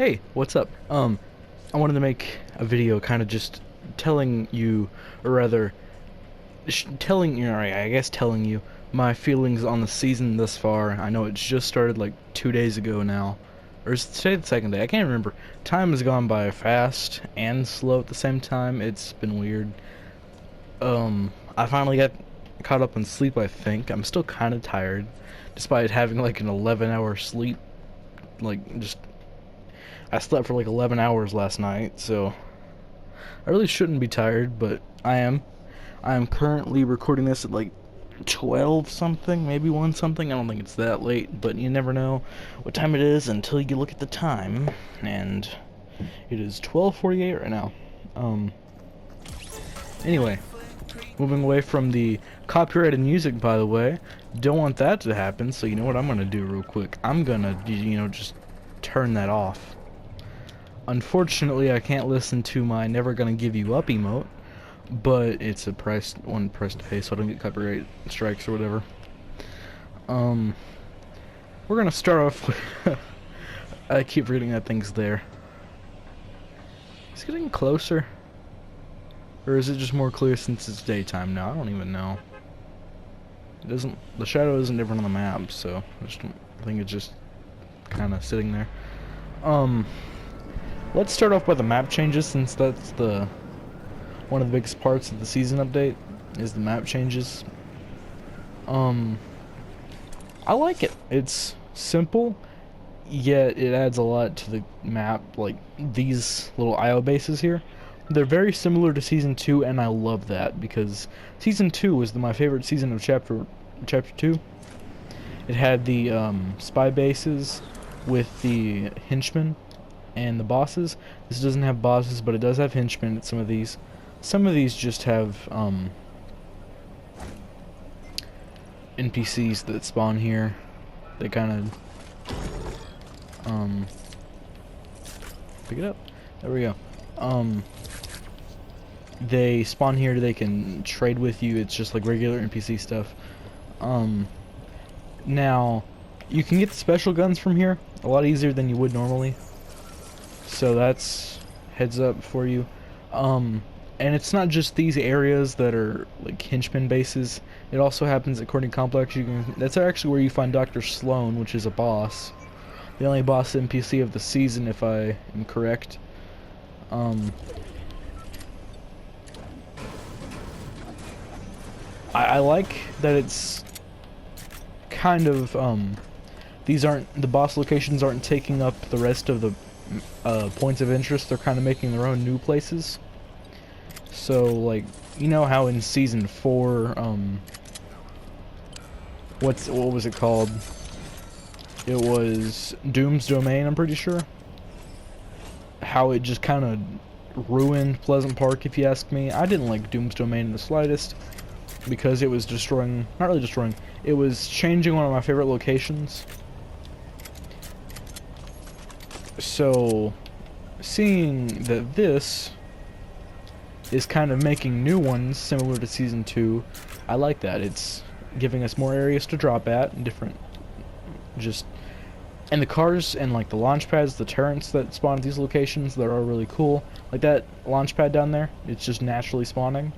Hey, what's up? I wanted to make a video kind of just telling you, or rather, telling you, I guess telling you, my feelings on the season thus far. I know it's just started like 2 days ago now. Or is today the second day? I can't remember. Time has gone by fast and slow at the same time. It's been weird. I finally got caught up on sleep, I think. I'm still kind of tired, despite having like an 11-hour sleep. I slept for like 11 hours last night, so I really shouldn't be tired, but I am. I am currently recording this at like 12 something, maybe 1 something. I don't think it's that late, but you never know what time it is until you look at the time. And it is 12:48 right now. Anyway, moving away from the copyrighted music, by the way. Don't want that to happen, so you know what I'm gonna do real quick. I'm gonna, just turn that off. Unfortunately, I can't listen to my "Never Gonna Give You Up" emote, but it's a one price to pay, so I don't get copyright strikes or whatever. We're gonna start off with I keep forgetting that thing's there. It's getting closer, or is it just more clear since it's daytime now? I don't even know. It doesn't. The shadow isn't different on the map, so I think it's just kind of sitting there. Let's start off by the map changes, since that's one of the biggest parts of the season update is the map changes. I like it. It's simple, yet it adds a lot to the map. Like these little IO bases here, they're very similar to Season 2, and I love that because Season 2 was my favorite season of Chapter 2. It had the spy bases with the henchmen and the bosses. This doesn't have bosses, but it does have henchmen at some of these. Some of these just have NPCs that spawn here. They kind of pick it up. There we go. They spawn here. They can trade with you. It's just like regular NPC stuff. Now you can get the special guns from here a lot easier than you would normally. So that's heads up for you. And it's not just these areas that are like henchman bases. It also happens at Courtney Complex. That's actually where you find Dr. Sloan, which is a boss. The only boss NPC of the season, if I am correct. I like that it's kind of the boss locations aren't taking up the rest of the points of interest. They're kind of making their own new places. So like, you know how in Season 4 what was it called? It was Doom's Domain, I'm pretty sure. How it just kind of ruined Pleasant Park, if you ask me. I didn't like Doom's Domain in the slightest, because it was destroying, not really destroying, it was changing one of my favorite locations. So, seeing that this is kind of making new ones similar to Season 2, I like that. It's giving us more areas to drop at, and and the cars and like the launch pads, the turrets that spawn at these locations, that are really cool. Like that launch pad down there, it's just naturally spawning.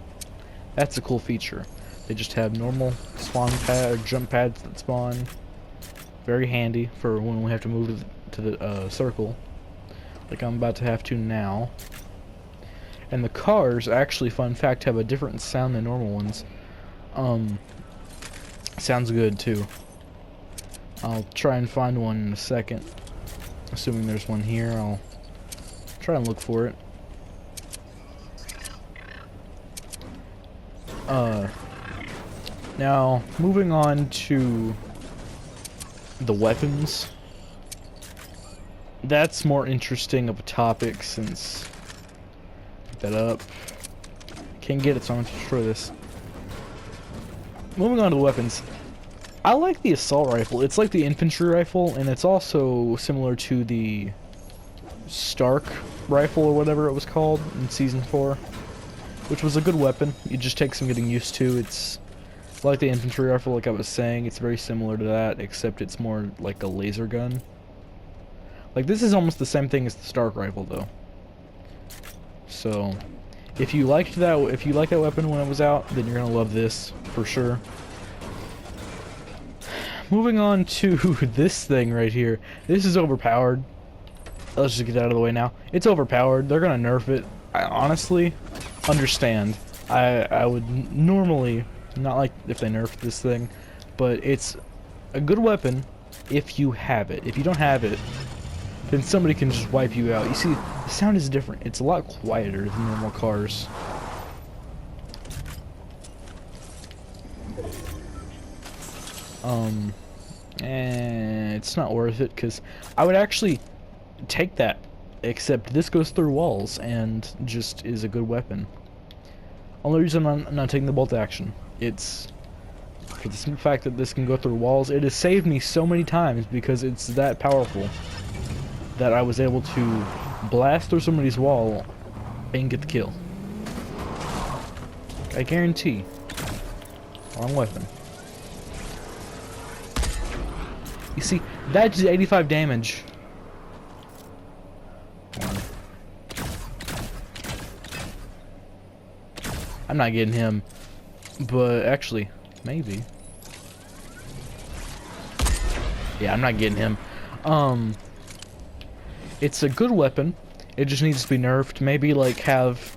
That's a cool feature. They just have normal spawn pad or jump pads that spawn. Very handy for when we have to move to the circle, like I'm about to have to now. And the cars, actually, fun fact, have a different sound than normal ones. Sounds good too. I'll try and find one in a second. Assuming there's one here, I'll try and look for it. Now, moving on to the weapons. That's more interesting of a topic, since... Pick that up. Can't get it, so I'm going to destroy this. Moving on to the weapons. I like the assault rifle. It's like the infantry rifle, and it's also similar to the Stark rifle, or whatever it was called, in Season 4. Which was a good weapon. It just takes some getting used to. It's like the infantry rifle, like I was saying. It's very similar to that, except it's more like a laser gun. Like, this is almost the same thing as the Stark rifle, though. So, if you liked that weapon when it was out, then you're gonna love this for sure. Moving on to this thing right here. This is overpowered. Let's just get out of the way now. It's overpowered. They're gonna nerf it. I honestly understand. I would normally not like if they nerfed this thing, but it's a good weapon if you have it. If you don't have it, then somebody can just wipe you out. You see, the sound is different. It's a lot quieter than normal cars. And it's not worth it, because I would actually take that, except this goes through walls and just is a good weapon. Only reason I'm not taking the bolt action, it's for the simple fact that this can go through walls. It has saved me so many times because it's that powerful that I was able to blast through somebody's wall and get the kill. I guarantee. Wrong weapon. You see, that did 85 damage. I'm not getting him, but actually, maybe. Yeah, I'm not getting him. It's a good weapon. It just needs to be nerfed. Maybe like have,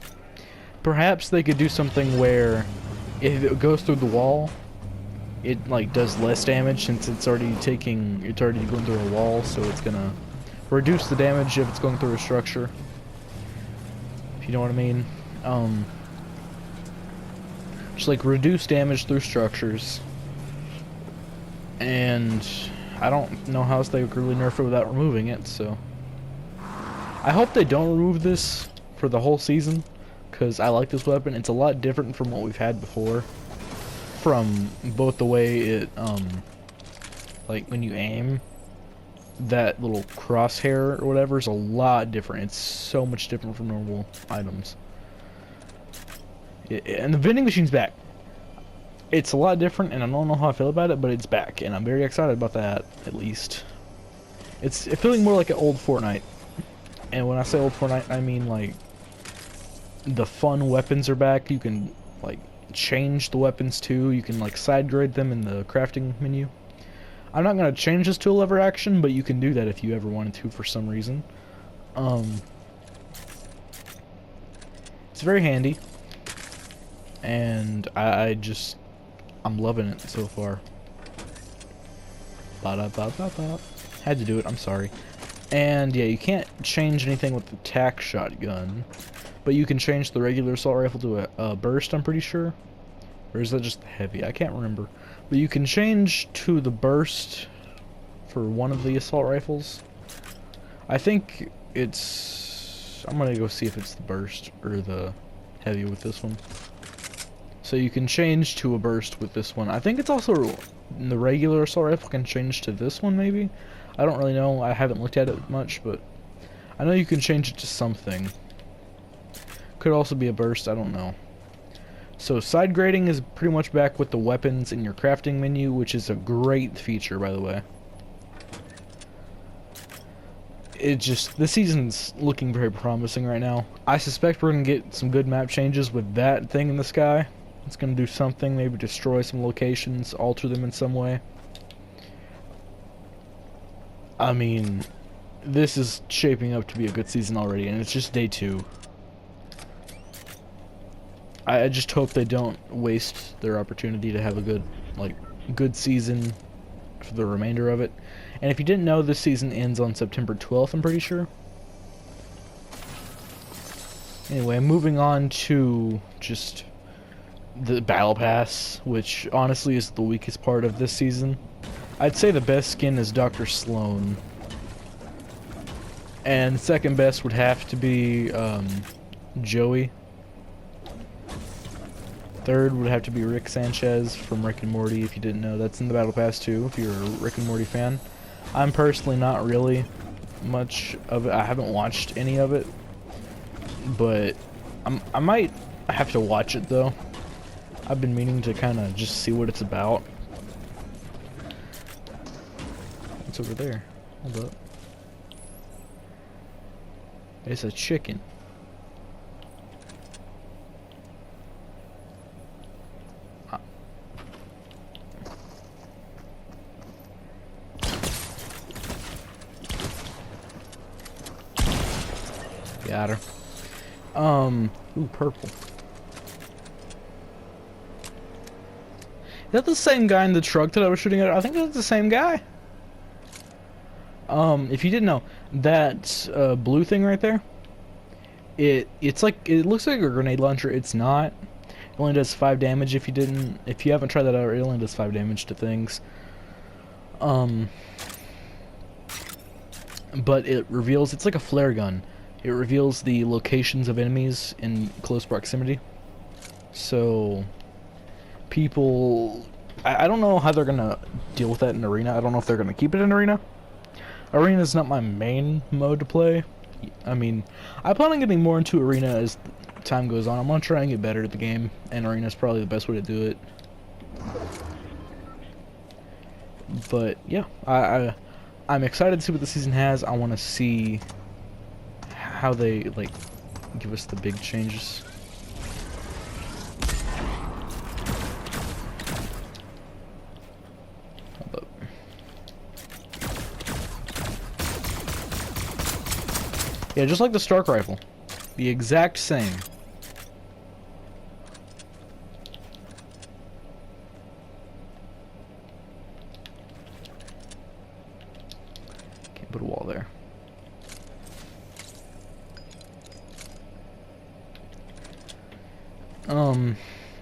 perhaps they could do something where if it goes through the wall, it like does less damage since it's already going through a wall, so it's gonna reduce the damage if it's going through a structure. If you know what I mean. Just like reduce damage through structures. And I don't know how else they would really nerf it without removing it, so I hope they don't remove this for the whole season, because I like this weapon. It's a lot different from what we've had before. From both the way it, like when you aim, that little crosshair or whatever is a lot different. It's so much different from normal items. And the vending machine's back. It's a lot different, and I don't know how I feel about it, but it's back, and I'm very excited about that, at least. It's feeling more like an old Fortnite. And when I say old Fortnite, I mean, like, the fun weapons are back. You can, like, change the weapons, too. You can, like, side grade them in the crafting menu. I'm not going to change this to a lever action, but you can do that if you ever wanted to for some reason. It's very handy. And I'm loving it so far. Ba-da-ba-ba-ba. Had to do it, I'm sorry. And yeah, you can't change anything with the tac shotgun, but you can change the regular assault rifle to a burst, I'm pretty sure. Or is that just the heavy? I can't remember. But you can change to the burst for one of the assault rifles. I think it's... I'm gonna go see if it's the burst or the heavy with this one. So you can change to a burst with this one. I think it's also the regular assault rifle can change to this one, maybe? I don't really know. I haven't looked at it much, but I know you can change it to something. Could also be a burst, I don't know. So side grading is pretty much back with the weapons in your crafting menu, which is a great feature, by the way. This season's looking very promising right now. I suspect we're going to get some good map changes with that thing in the sky. It's going to do something, maybe destroy some locations, alter them in some way. I mean, this is shaping up to be a good season already, and it's just day 2. I just hope they don't waste their opportunity to have a good season for the remainder of it. And if you didn't know, this season ends on September 12th, I'm pretty sure. Anyway, moving on to just the Battle Pass, which honestly is the weakest part of this season. I'd say the best skin is Dr. Sloan. And second best would have to be Joey. Third would have to be Rick Sanchez from Rick and Morty, if you didn't know. That's in the Battle Pass too, if you're a Rick and Morty fan. I'm personally not really much of it. I haven't watched any of it. But I might have to watch it though. I've been meaning to kind of just see what it's about. What's over there? Hold up. It's a chicken. Got her. Ooh, purple. Is that the same guy in the truck that I was shooting at? I think that's the same guy. If you didn't know, that blue thing right there, it's like, it looks like a grenade launcher. It's not. It only does 5 damage if you haven't tried that out, it only does 5 damage to things. But it reveals, it's like a flare gun. It reveals the locations of enemies in close proximity. So, people, I don't know how they're gonna deal with that in arena. I don't know if they're gonna keep it in arena. Arena is not my main mode to play. I mean, I plan on getting more into arena as time goes on. I'm gonna try and get better at the game, and arena is probably the best way to do it. But yeah, I'm excited to see what the season has. I want to see how they like give us the big changes. Yeah, just like the Stark rifle, the exact same. Can't put a wall there.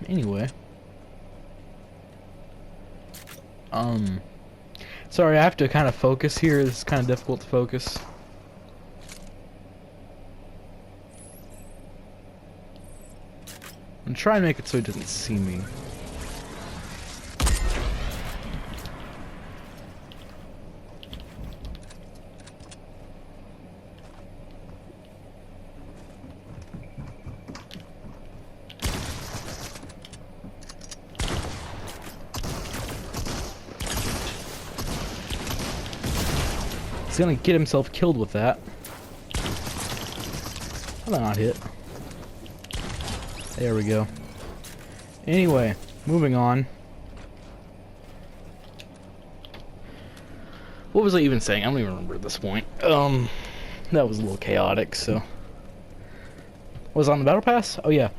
Anyway. Sorry, I have to kind of focus here. It's kind of difficult to focus. I'm trying to make it so it doesn't see me. He's gonna get himself killed with that. How did I not hit? There we go. Anyway, moving on. What was I even saying? I don't even remember at this point. That was a little chaotic, so. Was it on the battle pass? Oh yeah.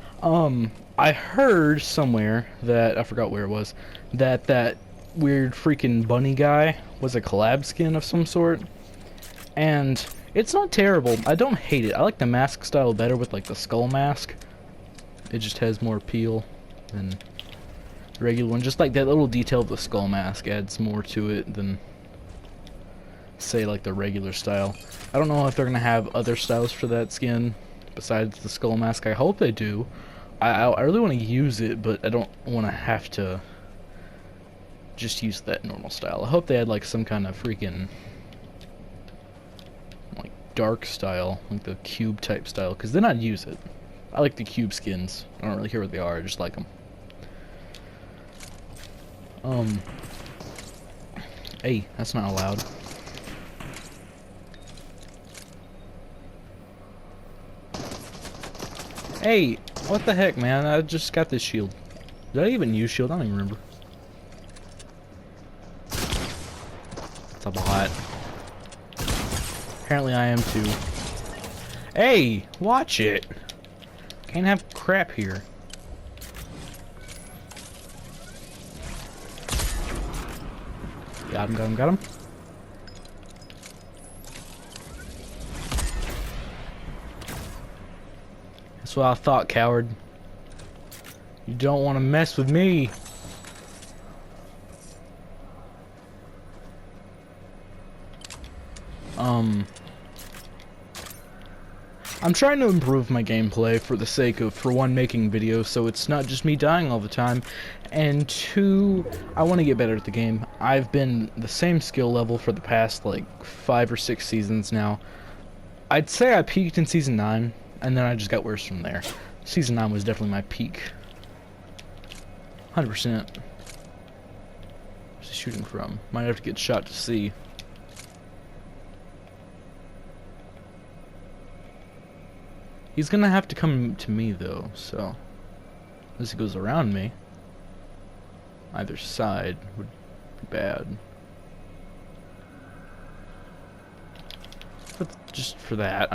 I heard somewhere that, I forgot where it was, that weird freaking bunny guy was a collab skin of some sort. And it's not terrible. I don't hate it. I like the mask style better with like the skull mask. It just has more appeal than the regular one. Just like that little detail of the skull mask adds more to it than, say, like the regular style. I don't know if they're gonna have other styles for that skin besides the skull mask. I hope they do. I really want to use it, but I don't want to have to just use that normal style. I hope they had like some kind of freaking like dark style, like the cube type style, because then I'd use it. I like the cube skins. I don't really care what they are, I just like them. Hey, that's not allowed. Hey, what the heck, man? I just got this shield. Did I even use shield? I don't even remember. It's a bot. Apparently I am too. Hey, watch it. Can't have crap here. Got him, got him, got him. That's what I thought, coward. You don't want to mess with me. I'm trying to improve my gameplay for the sake of, for one, making videos so it's not just me dying all the time, and two, I want to get better at the game. I've been the same skill level for the past like 5 or 6 seasons now. I'd say I peaked in Season 9, and then I just got worse from there. Season 9 was definitely my peak. 100%. Where's he shooting from? Might have to get shot to see. He's gonna have to come to me though, so unless he goes around me. Either side would be bad. But just for that,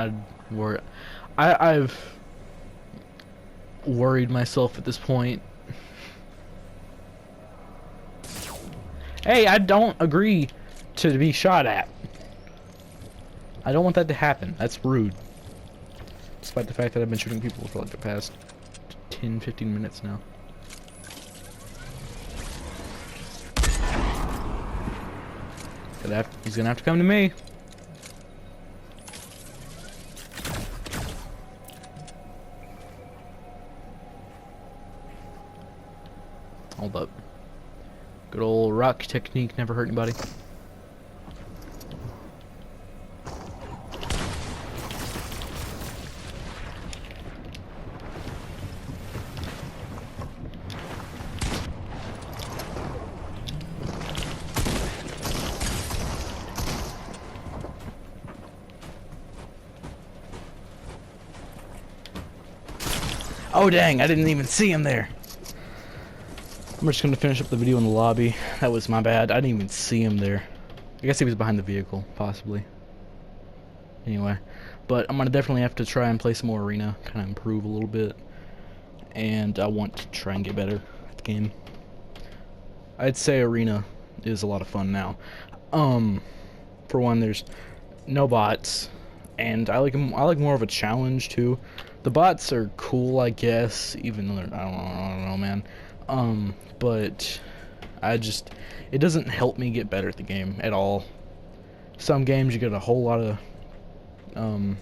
I've worried myself at this point. Hey, I don't agree to be shot at. I don't want that to happen. That's rude. Despite the fact that I've been shooting people for like the past 10-15 minutes now. He's gonna have to come to me. Hold up. Good old rock technique never hurt anybody. Oh dang, I didn't even see him there. I'm just gonna finish up the video in the lobby. That was my bad. I didn't even see him there. I guess he was behind the vehicle, possibly. Anyway, but I'm gonna definitely have to try and play some more arena, kind of improve a little bit. And I want to try and get better at the game. I'd say arena is a lot of fun now. For one, there's no bots, and I like more of a challenge too. The bots are cool, I guess, even though I don't know, man. But it doesn't help me get better at the game at all. Some games you get a whole lot of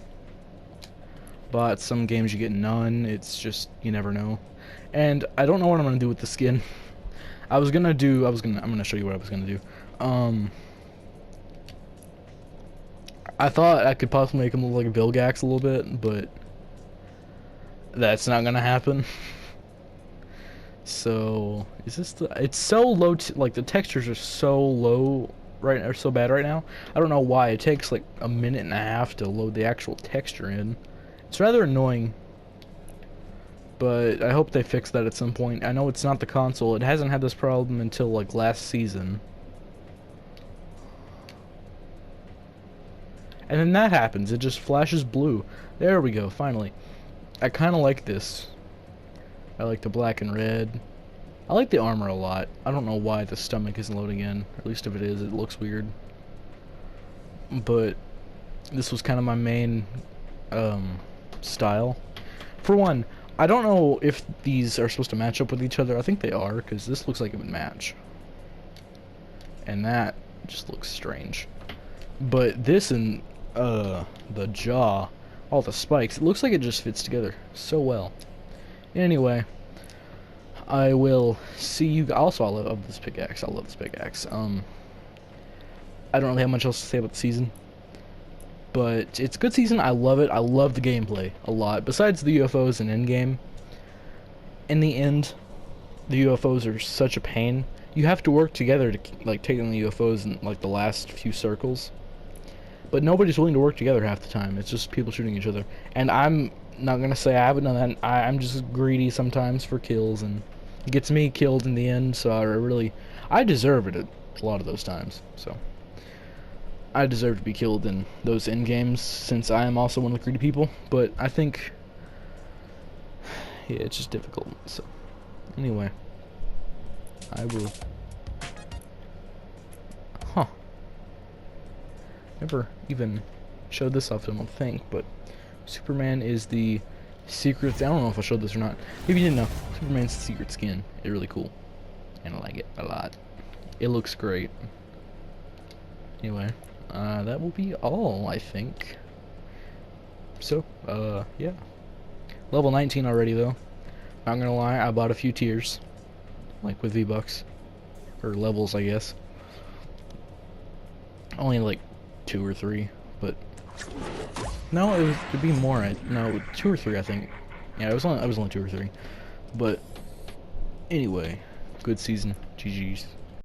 bots, some games you get none. It's just, you never know. And I don't know what I'm gonna do with the skin. I'm gonna show you what I was gonna do. I thought I could possibly make him look like a Vilgax a little bit, but that's not gonna happen. So it's so low, like the textures are so low so bad right now. I don't know why. It takes like a minute and a half to load the actual texture in. It's rather annoying, but I hope they fix that at some point. I know it's not the console. It hasn't had this problem until like last season. And then that happens. It just flashes blue. There we go, finally. I kind of like this. I like the black and red. I like the armor a lot. I don't know why the stomach isn't loading in. Or at least if it is, it looks weird. But this was kind of my main style. For one, I don't know if these are supposed to match up with each other. I think they are, because this looks like it would match. And that just looks strange. But this and the jaw, all the spikes, it looks like it just fits together so well. Anyway, I will see you. Also, I love this pickaxe. I love this pickaxe. I don't really have much else to say about the season, but it's a good season. I love it. I love the gameplay a lot. Besides the UFOs and endgame, in the end, the UFOs are such a pain. You have to work together to like take on the UFOs in like the last few circles, but nobody's willing to work together half the time. It's just people shooting each other, and I'm not gonna say I haven't done that. I'm just greedy sometimes for kills, and it gets me killed in the end. So I deserve it a lot of those times. So I deserve to be killed in those end games, since I am also one of the greedy people. But I think, yeah, it's just difficult. So anyway, I will. Huh? Never even showed this off to him, I don't think, but Superman is the secret. I don't know if I showed this or not. If you didn't know, Superman's the secret skin. It's really cool, and I like it a lot. It looks great. Anyway, that will be all, I think. So, yeah. Level 19 already, though. Not gonna lie, I bought a few tiers, like with V-Bucks, or levels, I guess. Only like 2 or 3, but. No, it'd be more. No, 2 or 3, I think. Yeah, I was only 2 or 3. But anyway, good season. GG's.